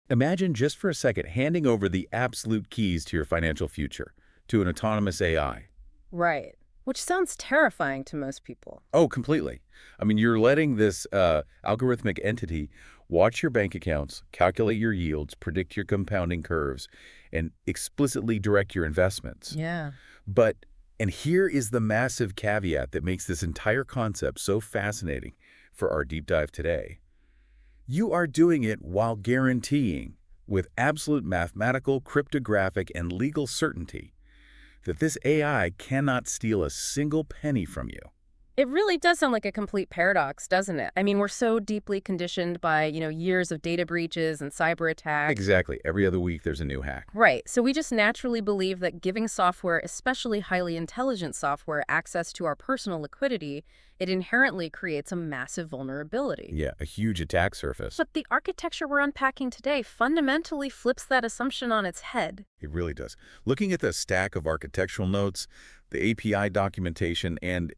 Imagine just for a second handing over the absolute keys to your financial future to an autonomous AI. Right. Which sounds terrifying to most people. Oh, completely. I mean, you're letting this algorithmic entity watch your bank accounts, calculate your yields, predict your compounding curves, and explicitly direct your investments. Yeah. But, and here is the massive caveat that makes this entire concept so fascinating for our deep dive today. You are doing it while guaranteeing, with absolute mathematical, cryptographic, and legal certainty, that this AI cannot steal a single penny from you. It really does sound like a complete paradox, doesn't it? I mean, we're so deeply conditioned by, years of data breaches and cyber attacks. Exactly. Every other week there's a new hack. Right. So we just naturally believe that giving software, especially highly intelligent software, access to our personal liquidity, it inherently creates a massive vulnerability. Yeah, a huge attack surface. But the architecture we're unpacking today fundamentally flips that assumption on its head. It really does. Looking at the stack of architectural notes, the API documentation, and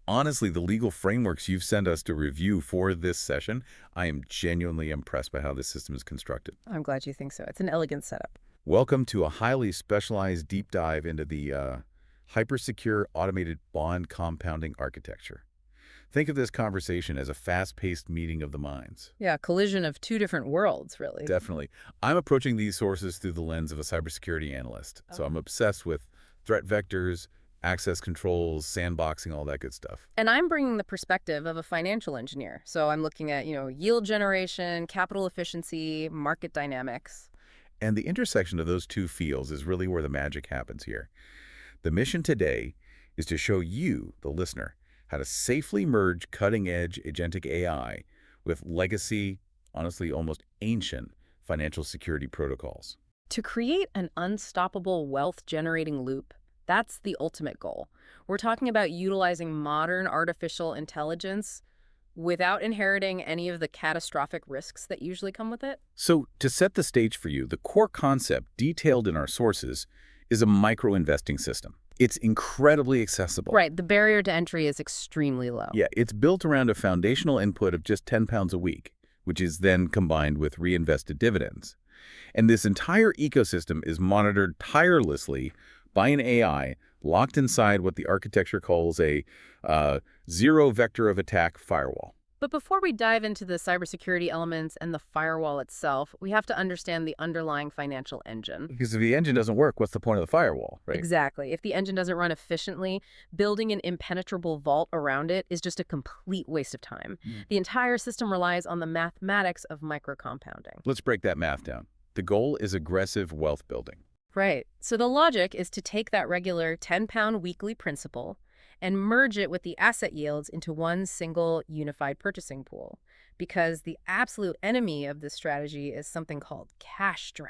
honestly, the legal frameworks you've sent us to review for this session, I am genuinely impressed by how this system is constructed. I'm glad you think so. It's an elegant setup. Welcome to a highly specialized deep dive into the hypersecure automated bond compounding architecture. Think of this conversation as a fast-paced meeting of the minds. Yeah, collision of two different worlds, really. Definitely. I'm approaching these sources through the lens of a cybersecurity analyst, so I'm obsessed with threat vectors, access controls, sandboxing, all that good stuff. And I'm bringing the perspective of a financial engineer. So I'm looking at, yield generation, capital efficiency, market dynamics. And the intersection of those two fields is really where the magic happens here. The mission today is to show you, the listener, how to safely merge cutting-edge agentic AI with legacy, honestly almost ancient, financial security protocols. To create an unstoppable wealth-generating loop, that's the ultimate goal. We're talking about utilizing modern artificial intelligence without inheriting any of the catastrophic risks that usually come with it. So, to set the stage for you, the core concept detailed in our sources is a micro-investing system. It's incredibly accessible. Right, the barrier to entry is extremely low. Yeah, it's built around a foundational input of just £10 a week, which is then combined with reinvested dividends. And this entire ecosystem is monitored tirelessly by an AI locked inside what the architecture calls a zero vector of attack firewall. But before we dive into the cybersecurity elements and the firewall itself, we have to understand the underlying financial engine. Because if the engine doesn't work, what's the point of the firewall, right? Exactly. If the engine doesn't run efficiently, building an impenetrable vault around it is just a complete waste of time. The entire system relies on the mathematics of microcompounding. Let's break that math down. The goal is aggressive wealth building. Right. So the logic is to take that regular 10-pound weekly principal and merge it with the asset yields into one single unified purchasing pool. Because the absolute enemy of this strategy is something called cash drag.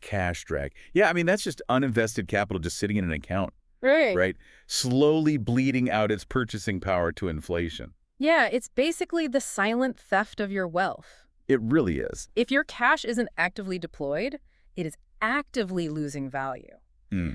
Cash drag. Yeah, I mean, that's just uninvested capital just sitting in an account, Right. right? Slowly bleeding out its purchasing power to inflation. Yeah, it's basically the silent theft of your wealth. It really is. If your cash isn't actively deployed, it is actively losing value.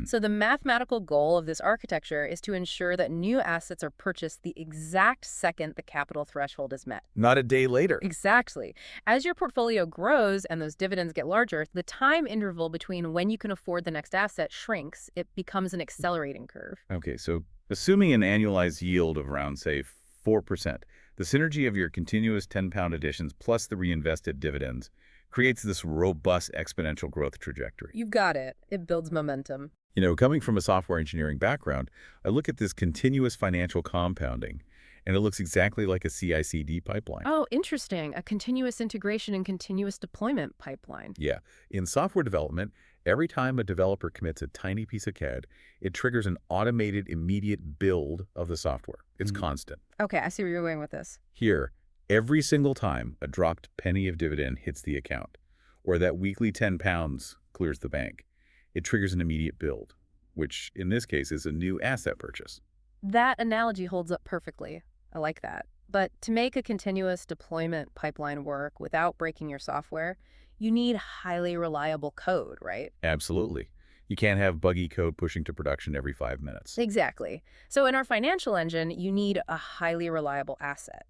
So the mathematical goal of this architecture is to ensure that new assets are purchased the exact second the capital threshold is met. Not a day later. Exactly. As your portfolio grows and those dividends get larger, the time interval between when you can afford the next asset shrinks. It becomes an accelerating curve. Okay, so assuming an annualized yield of around, say, 4%, the synergy of your continuous 10-pound additions plus the reinvested dividends creates this robust exponential growth trajectory. You've got it. It builds momentum. Coming from a software engineering background, I look at this continuous financial compounding, and it looks exactly like a CI/CD pipeline. Oh, interesting. A continuous integration and continuous deployment pipeline. Yeah. In software development, every time a developer commits a tiny piece of CAD, it triggers an automated immediate build of the software. It's constant. Okay, I see where you're going with this. Here, every single time a dropped penny of dividend hits the account, or that weekly 10 pounds clears the bank, it triggers an immediate build, which in this case is a new asset purchase. That analogy holds up perfectly. I like that. But to make a continuous deployment pipeline work without breaking your software, you need highly reliable code, right? Absolutely. You can't have buggy code pushing to production every 5 minutes. Exactly. So in our financial engine, you need a highly reliable asset.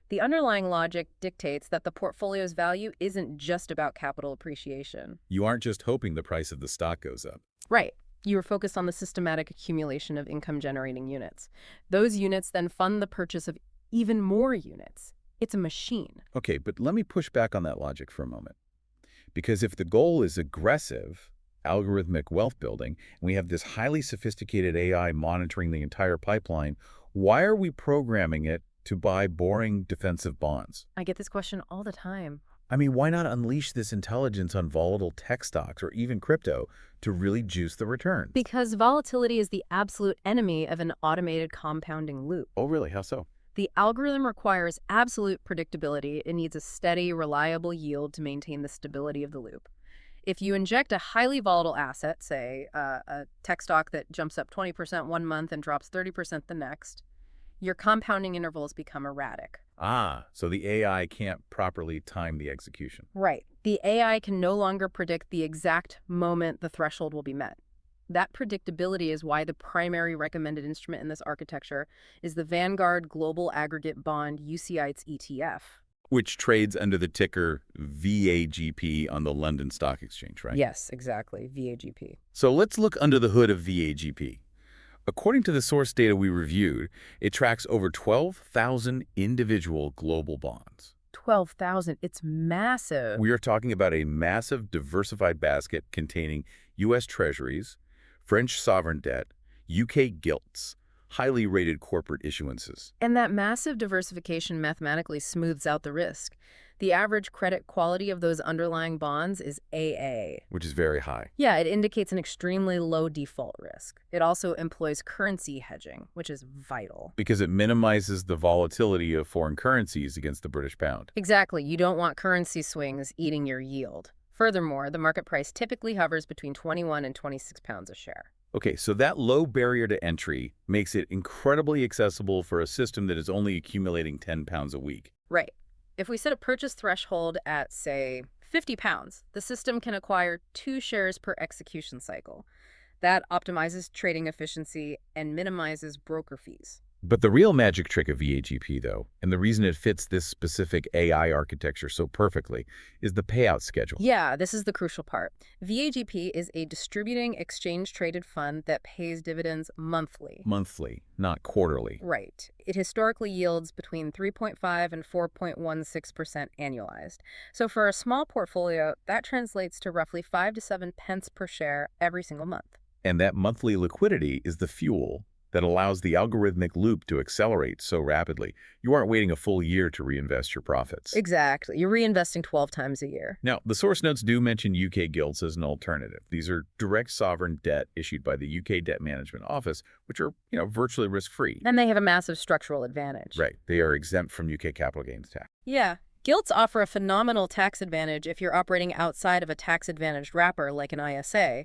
The underlying logic dictates that the portfolio's value isn't just about capital appreciation. You aren't just hoping the price of the stock goes up. Right. You are focused on the systematic accumulation of income-generating units. Those units then fund the purchase of even more units. It's a machine. Okay, but let me push back on that logic for a moment. Because if the goal is aggressive, algorithmic wealth building, and we have this highly sophisticated AI monitoring the entire pipeline, why are we programming it to buy boring defensive bonds? I get this question all the time. I mean, why not unleash this intelligence on volatile tech stocks or even crypto to really juice the returns? Because volatility is the absolute enemy of an automated compounding loop. Oh, really? How so? The algorithm requires absolute predictability. It needs a steady, reliable yield to maintain the stability of the loop. If you inject a highly volatile asset, say a tech stock that jumps up 20% one month and drops 30% the next, your compounding intervals become erratic. Ah, so the AI can't properly time the execution. Right. The AI can no longer predict the exact moment the threshold will be met. That predictability is why the primary recommended instrument in this architecture is the Vanguard Global Aggregate Bond UCITS ETF. Which trades under the ticker VAGP on the London Stock Exchange, right? Yes, exactly, VAGP. So let's look under the hood of VAGP. According to the source data we reviewed, it tracks over 12,000 individual global bonds. 12,000, it's massive. We are talking about a massive diversified basket containing U.S. Treasuries, French sovereign debt, UK gilts, highly rated corporate issuances. And that massive diversification mathematically smooths out the risk. The average credit quality of those underlying bonds is AA. Which is very high. Yeah, it indicates an extremely low default risk. It also employs currency hedging, which is vital. Because it minimizes the volatility of foreign currencies against the British pound. Exactly. You don't want currency swings eating your yield. Furthermore, the market price typically hovers between 21 and 26 pounds a share. Okay, so that low barrier to entry makes it incredibly accessible for a system that is only accumulating 10 pounds a week. Right. If we set a purchase threshold at, say, 50 pounds, the system can acquire 2 shares per execution cycle. That optimizes trading efficiency and minimizes broker fees. But the real magic trick of VAGP, though, and the reason it fits this specific AI architecture so perfectly, is the payout schedule. Yeah, this is the crucial part. VAGP is a distributing exchange-traded fund that pays dividends monthly. Monthly, not quarterly. Right. It historically yields between 3.5 and 4.16% annualized. So for a small portfolio, that translates to roughly 5 to 7 pence per share every single month. And that monthly liquidity is the fuel that allows the algorithmic loop to accelerate so rapidly. You aren't waiting a full year to reinvest your profits. Exactly. You're reinvesting 12 times a year. Now, the source notes do mention UK gilts as an alternative. These are direct sovereign debt issued by the UK Debt Management Office, which are, virtually risk-free. And they have a massive structural advantage. Right. They are exempt from UK capital gains tax. Yeah. Gilts offer a phenomenal tax advantage if you're operating outside of a tax-advantaged wrapper like an ISA.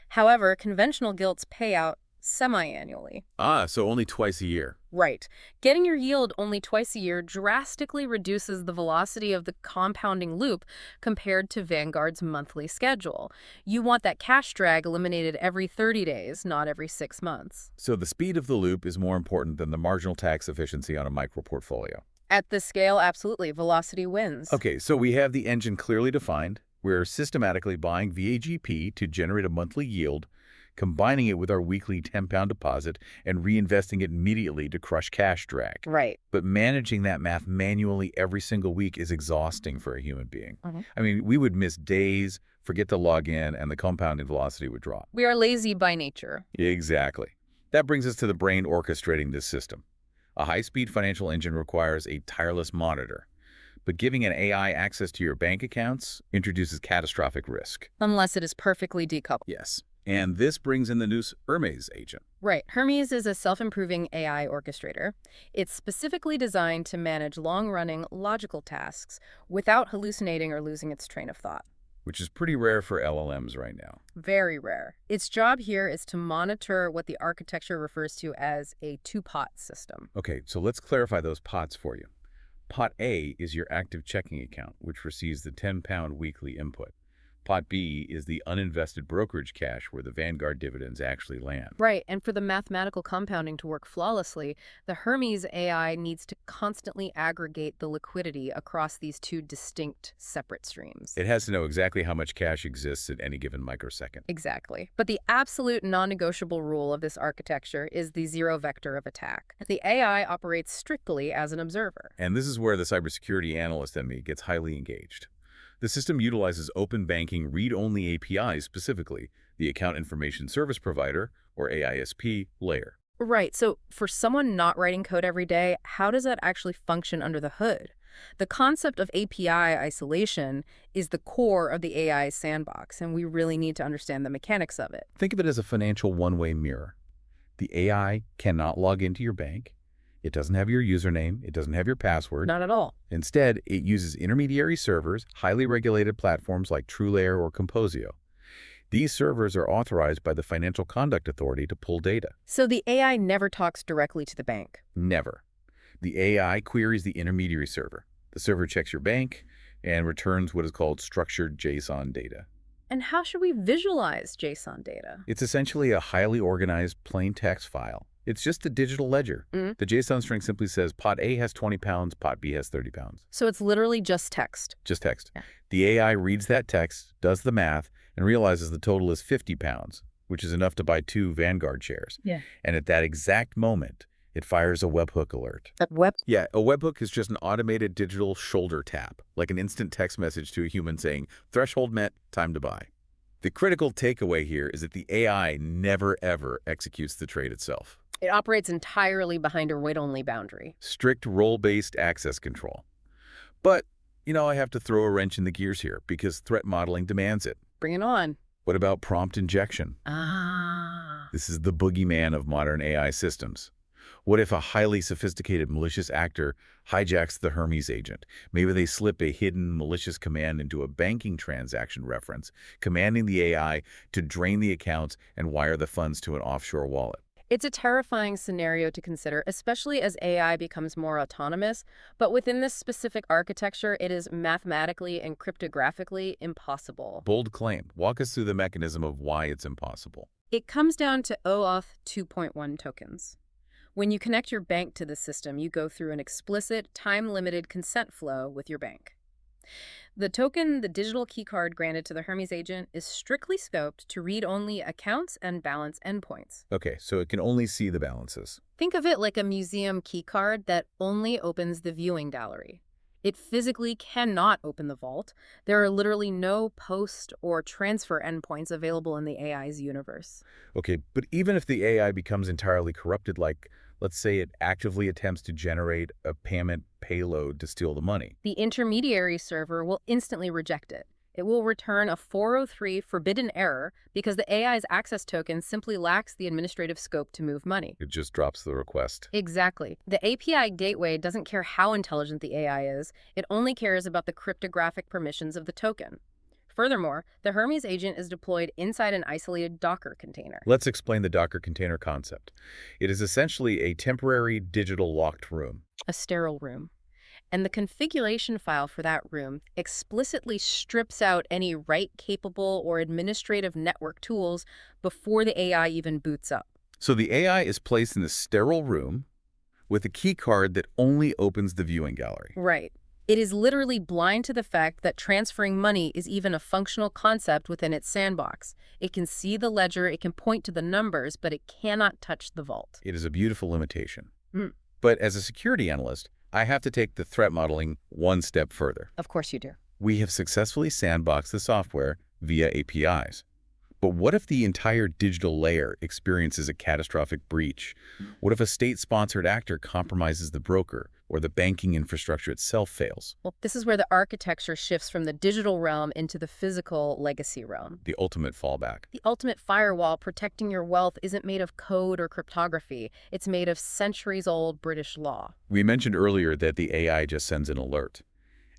However, conventional gilts pay out semi-annually. Ah, so only twice a year. Right. Getting your yield only twice a year drastically reduces the velocity of the compounding loop compared to Vanguard's monthly schedule. You want that cash drag eliminated every 30 days, not every 6 months. So the speed of the loop is more important than the marginal tax efficiency on a micro portfolio. At this scale, absolutely. Velocity wins. Okay, so we have the engine clearly defined. We're systematically buying VAGP to generate a monthly yield, combining it with our weekly 10-pound deposit and reinvesting it immediately to crush cash drag. Right. But managing that math manually every single week is exhausting for a human being. Mm-hmm. I mean, we would miss days, forget to log in, and the compounding velocity would drop. We are lazy by nature. Exactly. That brings us to the brain orchestrating this system. A high-speed financial engine requires a tireless monitor, but giving an AI access to your bank accounts introduces catastrophic risk. Unless it is perfectly decoupled. Yes. And this brings in the new Hermes agent. Right. Hermes is a self-improving AI orchestrator. It's specifically designed to manage long-running logical tasks without hallucinating or losing its train of thought. Which is pretty rare for LLMs right now. Very rare. Its job here is to monitor what the architecture refers to as a two-pot system. Okay, so let's clarify those pots for you. Pot A is your active checking account, which receives the 10-pound weekly input. Pot B is the uninvested brokerage cash where the Vanguard dividends actually land. Right, and for the mathematical compounding to work flawlessly, the Hermes AI needs to constantly aggregate the liquidity across these two distinct, separate streams. It has to know exactly how much cash exists at any given microsecond. Exactly. But the absolute non-negotiable rule of this architecture is the zero vector of attack. The AI operates strictly as an observer. And this is where the cybersecurity analyst in me gets highly engaged. The system utilizes open banking read-only APIs, specifically the Account Information Service Provider, or AISP, layer. Right, so for someone not writing code every day, how does that actually function under the hood? The concept of API isolation is the core of the AI sandbox, and we really need to understand the mechanics of it. Think of it as a financial one-way mirror. The AI cannot log into your bank. It doesn't have your username. It doesn't have your password. Not at all. Instead, it uses intermediary servers, highly regulated platforms like TrueLayer or Composio. These servers are authorized by the Financial Conduct Authority to pull data. So the AI never talks directly to the bank. Never. The AI queries the intermediary server. The server checks your bank and returns what is called structured JSON data. And how should we visualize JSON data? It's essentially a highly organized plain text file. It's just a digital ledger. Mm. The JSON string simply says pot A has 20 pounds, pot B has 30 pounds. So it's literally just text. Just text. Yeah. The AI reads that text, does the math, and realizes the total is 50 pounds, which is enough to buy 2 Vanguard shares. Yeah. And at that exact moment, it fires a webhook alert. A Yeah, a webhook is just an automated digital shoulder tap, like an instant text message to a human saying, threshold met, time to buy. The critical takeaway here is that the AI never, ever executes the trade itself. It operates entirely behind a read-only boundary. Strict role-based access control. But, I have to throw a wrench in the gears here because threat modeling demands it. Bring it on. What about prompt injection? Ah. This is the boogeyman of modern AI systems. What if a highly sophisticated malicious actor hijacks the Hermes agent? Maybe they slip a hidden malicious command into a banking transaction reference, commanding the AI to drain the accounts and wire the funds to an offshore wallet. It's a terrifying scenario to consider, especially as AI becomes more autonomous. But within this specific architecture, it is mathematically and cryptographically impossible. Bold claim. Walk us through the mechanism of why it's impossible. It comes down to OAuth 2.1 tokens. When you connect your bank to the system, you go through an explicit, time-limited consent flow with your bank. The token, the digital keycard granted to the Hermes agent, is strictly scoped to read only accounts and balance endpoints. Okay, so it can only see the balances. Think of it like a museum keycard that only opens the viewing gallery. It physically cannot open the vault. There are literally no post or transfer endpoints available in the AI's universe. Okay, but even if the AI becomes entirely corrupted, like, let's say it actively attempts to generate a payment payload to steal the money. The intermediary server will instantly reject it. It will return a 403 forbidden error because the AI's access token simply lacks the administrative scope to move money. It just drops the request. Exactly. The API gateway doesn't care how intelligent the AI is. It only cares about the cryptographic permissions of the token. Furthermore, the Hermes agent is deployed inside an isolated Docker container. Let's explain the Docker container concept. It is essentially a temporary digital locked room. A sterile room. And the configuration file for that room explicitly strips out any write-capable or administrative network tools before the AI even boots up. So the AI is placed in a sterile room with a key card that only opens the viewing gallery. Right. It is literally blind to the fact that transferring money is even a functional concept within its sandbox. It can see the ledger, it can point to the numbers, but it cannot touch the vault. It is a beautiful limitation. Mm. But as a security analyst, I have to take the threat modeling one step further. Of course you do. We have successfully sandboxed the software via APIs. But what if the entire digital layer experiences a catastrophic breach? What if a state-sponsored actor compromises the broker or the banking infrastructure itself fails? Well, this is where the architecture shifts from the digital realm into the physical legacy realm. The ultimate fallback. The ultimate firewall protecting your wealth isn't made of code or cryptography. It's made of centuries-old British law. We mentioned earlier that the AI just sends an alert.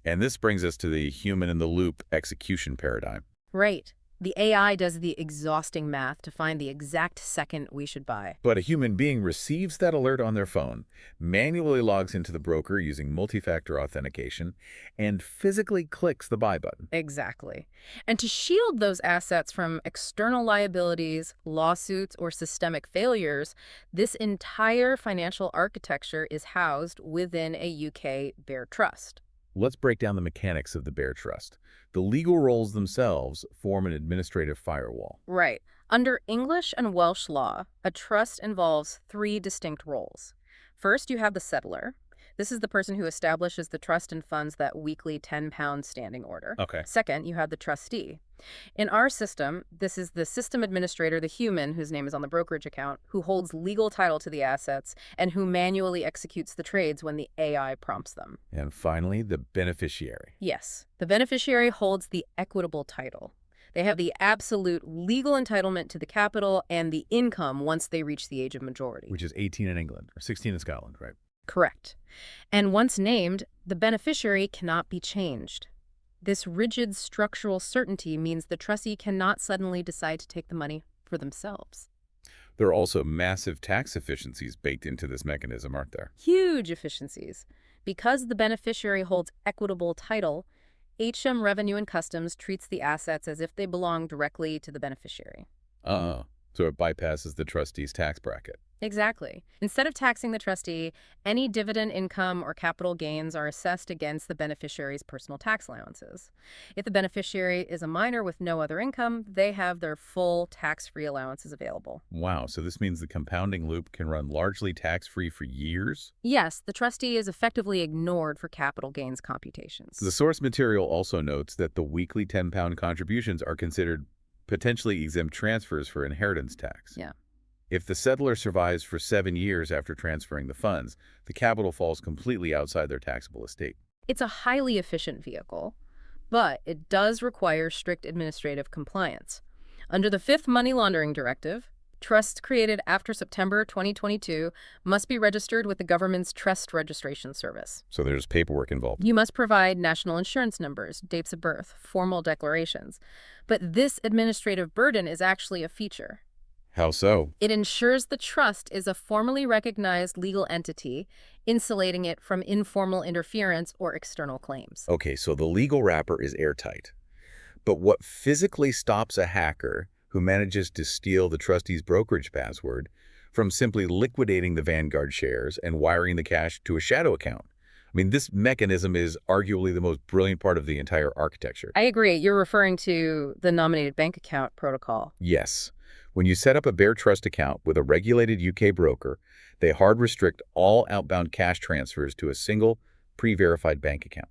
And this brings us to the human-in-the-loop execution paradigm. Right. The AI does the exhausting math to find the exact second we should buy. But a human being receives that alert on their phone, manually logs into the broker using multi-factor authentication, and physically clicks the buy button. Exactly. And to shield those assets from external liabilities, lawsuits, or systemic failures, this entire financial architecture is housed within a UK Bear Trust. Let's break down the mechanics of the Bear Trust. The legal roles themselves form an administrative firewall. Right. Under English and Welsh law, a trust involves three distinct roles. First, you have the settlor. This is the person who establishes the trust and funds that weekly £10 standing order. Okay. Second, you have the trustee. In our system, this is the system administrator, the human, whose name is on the brokerage account, who holds legal title to the assets and who manually executes the trades when the AI prompts them. And finally, the beneficiary. Yes, the beneficiary holds the equitable title. They have the absolute legal entitlement to the capital and the income once they reach the age of majority. Which is 18 in England, or 16 in Scotland, right? Correct. And once named, the beneficiary cannot be changed. This rigid structural certainty means the trustee cannot suddenly decide to take the money for themselves. There are also massive tax efficiencies baked into this mechanism, aren't there? Huge efficiencies. Because the beneficiary holds equitable title, HM Revenue and Customs treats the assets as if they belong directly to the beneficiary. So it bypasses the trustee's tax bracket. Exactly. Instead of taxing the trustee, any dividend income or capital gains are assessed against the beneficiary's personal tax allowances. If the beneficiary is a minor with no other income, they have their full tax-free allowances available. Wow, so this means the compounding loop can run largely tax-free for years? Yes, the trustee is effectively ignored for capital gains computations. The source material also notes that the weekly £10 contributions are considered potentially exempt transfers for inheritance tax. Yeah. If the settlor survives for 7 years after transferring the funds, the capital falls completely outside their taxable estate. It's a highly efficient vehicle, but it does require strict administrative compliance. Under the Fifth Money Laundering Directive, trusts created after September 2022 must be registered with the government's Trust Registration Service. So there's paperwork involved. You must provide national insurance numbers, dates of birth, formal declarations. But this administrative burden is actually a feature. How so? It ensures the trust is a formally recognized legal entity, insulating it from informal interference or external claims. Okay, so the legal wrapper is airtight. But what physically stops a hacker who manages to steal the trustee's brokerage password from simply liquidating the Vanguard shares and wiring the cash to a shadow account? I mean, this mechanism is arguably the most brilliant part of the entire architecture. I agree. You're referring to the nominated bank account protocol. Yes. When you set up a Bear Trust account with a regulated UK broker, they hard restrict all outbound cash transfers to a single, pre-verified bank account.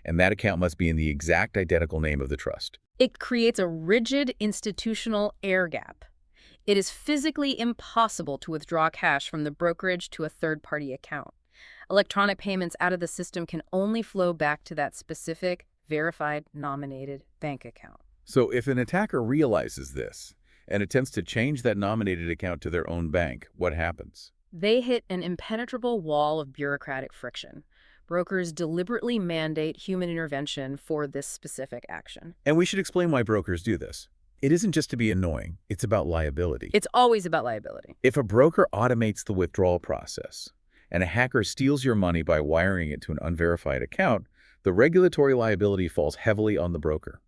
And that account must be in the exact identical name of the trust. It creates a rigid institutional air gap. It is physically impossible to withdraw cash from the brokerage to a third-party account. Electronic payments out of the system can only flow back to that specific, verified, nominated bank account. So if an attacker realizes this and attempts to change that nominated account to their own bank, what happens? They hit an impenetrable wall of bureaucratic friction. Brokers deliberately mandate human intervention for this specific action. And we should explain why brokers do this. It isn't just to be annoying, it's about liability. It's always about liability. If a broker automates the withdrawal process and a hacker steals your money by wiring it to an unverified account, the regulatory liability falls heavily on the broker.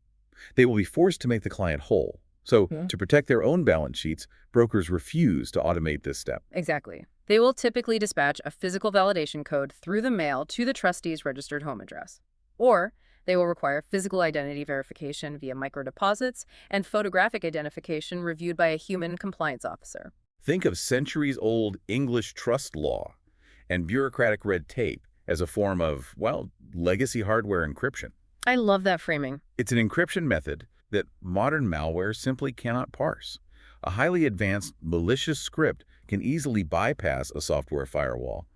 They will be forced to make the client whole. So, to protect their own balance sheets, brokers refuse to automate this step. Exactly. They will typically dispatch a physical validation code through the mail to the trustee's registered home address. Or they will require physical identity verification via microdeposits and photographic identification reviewed by a human compliance officer. Think of centuries-old English trust law and bureaucratic red tape as a form of, well, legacy hardware encryption. I love that framing. It's an encryption method that modern malware simply cannot parse. A highly advanced, malicious script can easily bypass a software firewall,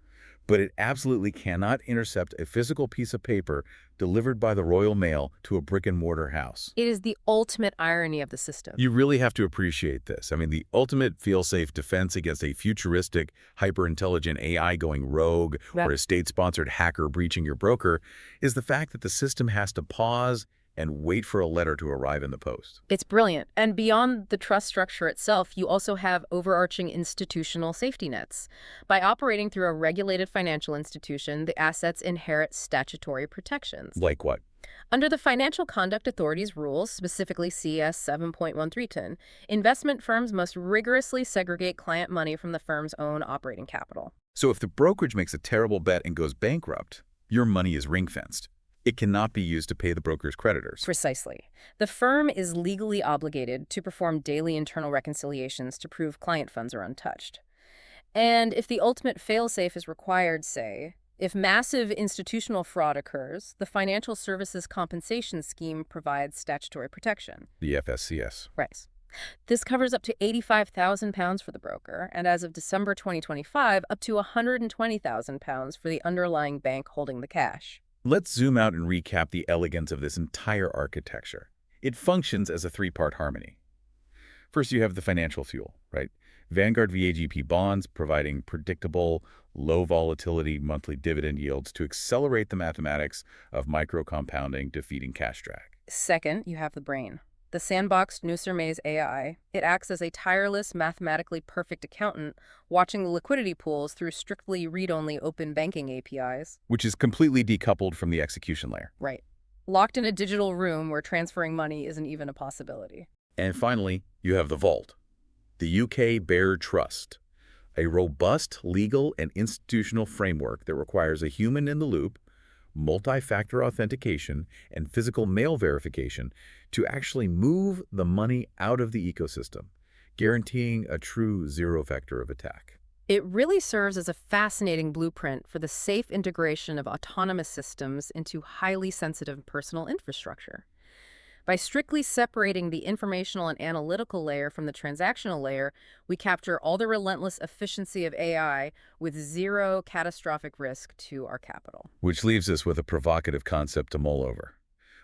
but it absolutely cannot intercept a physical piece of paper delivered by the Royal Mail to a brick-and-mortar house. It is the ultimate irony of the system. You really have to appreciate this. I mean, the ultimate feel-safe defense against a futuristic, hyper-intelligent AI going rogue or a state-sponsored hacker breaching your broker is the fact that the system has to pause and wait for a letter to arrive in the post. It's brilliant. And beyond the trust structure itself, you also have overarching institutional safety nets. By operating through a regulated financial institution, the assets inherit statutory protections. Like what? Under the Financial Conduct Authority's rules, specifically CS 7.1310, investment firms must rigorously segregate client money from the firm's own operating capital. So if the brokerage makes a terrible bet and goes bankrupt, your money is ring-fenced. It cannot be used to pay the broker's creditors. Precisely. The firm is legally obligated to perform daily internal reconciliations to prove client funds are untouched. And if the ultimate fail-safe is required, say, if massive institutional fraud occurs, the Financial Services Compensation Scheme provides statutory protection. The FSCS. Right. This covers up to £85,000 for the broker, and as of December 2025, up to £120,000 for the underlying bank holding the cash. Let's zoom out and recap the elegance of this entire architecture. It functions as a three-part harmony. First, you have the financial fuel, right? Vanguard VAGP bonds providing predictable, low-volatility monthly dividend yields to accelerate the mathematics of micro-compounding, defeating cash drag. Second, you have the brain. The sandboxed Nusser-Mays AI. It acts as a tireless, mathematically perfect accountant, watching the liquidity pools through strictly read-only open banking APIs. Which is completely decoupled from the execution layer. Right. Locked in a digital room where transferring money isn't even a possibility. And finally, you have the vault, the UK Bear Trust, a robust legal and institutional framework that requires a human in the loop, multi-factor authentication, and physical mail verification to actually move the money out of the ecosystem, guaranteeing a true zero vector of attack. It really serves as a fascinating blueprint for the safe integration of autonomous systems into highly sensitive personal infrastructure. By strictly separating the informational and analytical layer from the transactional layer, we capture all the relentless efficiency of AI with zero catastrophic risk to our capital. Which leaves us with a provocative concept to mull over.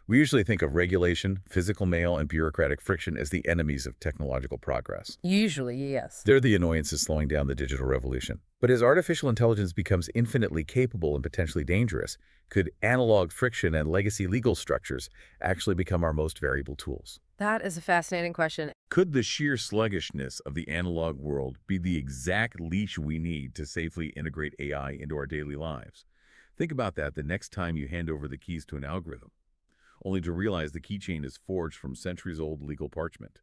We usually think of regulation, physical mail, and bureaucratic friction as the enemies of technological progress. Usually, yes. They're the annoyances slowing down the digital revolution. But as artificial intelligence becomes infinitely capable and potentially dangerous, could analog friction and legacy legal structures actually become our most valuable tools? That is a fascinating question. Could the sheer sluggishness of the analog world be the exact leash we need to safely integrate AI into our daily lives? Think about that the next time you hand over the keys to an algorithm, only to realize the keychain is forged from centuries-old legal parchment.